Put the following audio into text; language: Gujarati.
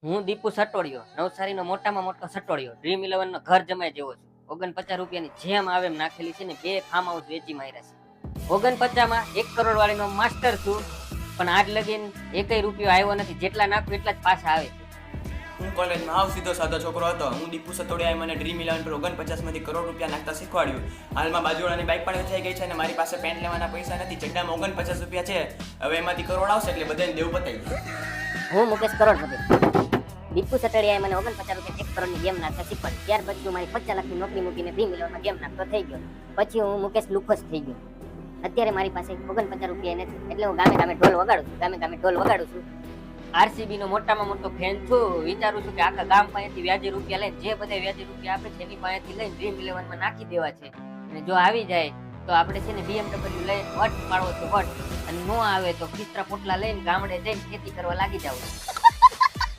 હું દીપુ સટોડિયો, નવસારીનો મોટામાં મોટો સટોડિયો, ડ્રીમ 11 નો ઘર જમાઈ જેવો છું. 49 રૂપિયાની જેમ આવે એમ નાખેલી છે ને 2 ફાર્મ હાઉસ વેચી માર્યા છે. 49 માં 1 કરોડ વાળીનો માસ્ટર છું, પણ આજ લગીન એકેય રૂપિયો આવ્યો નથી. જેટલા નાખું એટલા જ પાછા આવે છે. હું કોલેજમાં આવ સીધો સાદો છોકરો હતો. હું દીપુ સતોડિયાએ મને ડ્રીમ 11 પર 49 માંથી કરોડ રૂપિયા નાખતા શીખવાડ્યું. હાલમાં બાજુવાળાની બાઇક પણ વેચાઈ ગઈ છે અને મારી પાસે પેન્ટ લેવાના પૈસા નથી. ચડ્ડામાં 49 રૂપિયા છે. હવે એમાંથી કરોડ આવશે એટલે બધાને દેવું પતાઈ ગયું. હું મુકેશ કરોડપતિ. દીપુ સટડિયાએ મને 49 રૂપિયા 1 કરોડની ગેમ નાખતા શીખવાડી. ત્યાર પછી હું મારી 50 લાખની નોકરી મૂકીને ડ્રીમ 11માં ગેમ નાખતો થઈ ગયો. પછી હું મુકેશ લુખોસ થઈ ગયો. અત્યારે મારી પાસે 49 રૂપિયા નથી, એટલે હું ગામે ગામે ઢોલ વગાડું છું. આરસીબી નો મોટામાં મોટો ફેન છું. વિચારું છું કે આખા ગામ પાસેથી વ્યાજે રૂપિયા લઈને, જે બધા વ્યાજે રૂપિયા આપે છે એની પાસેથી લઈને ડ્રીમ 11 માં નાખી દેવા છે. અને જો આવી જાય તો આપણે છે ને BMW લઈને વટ પાડવો છે વટ, અને નો આવે તો ખીચરા પોટલા લઈને ગામડે જઈને ખેતી કરવા લાગી જાવ.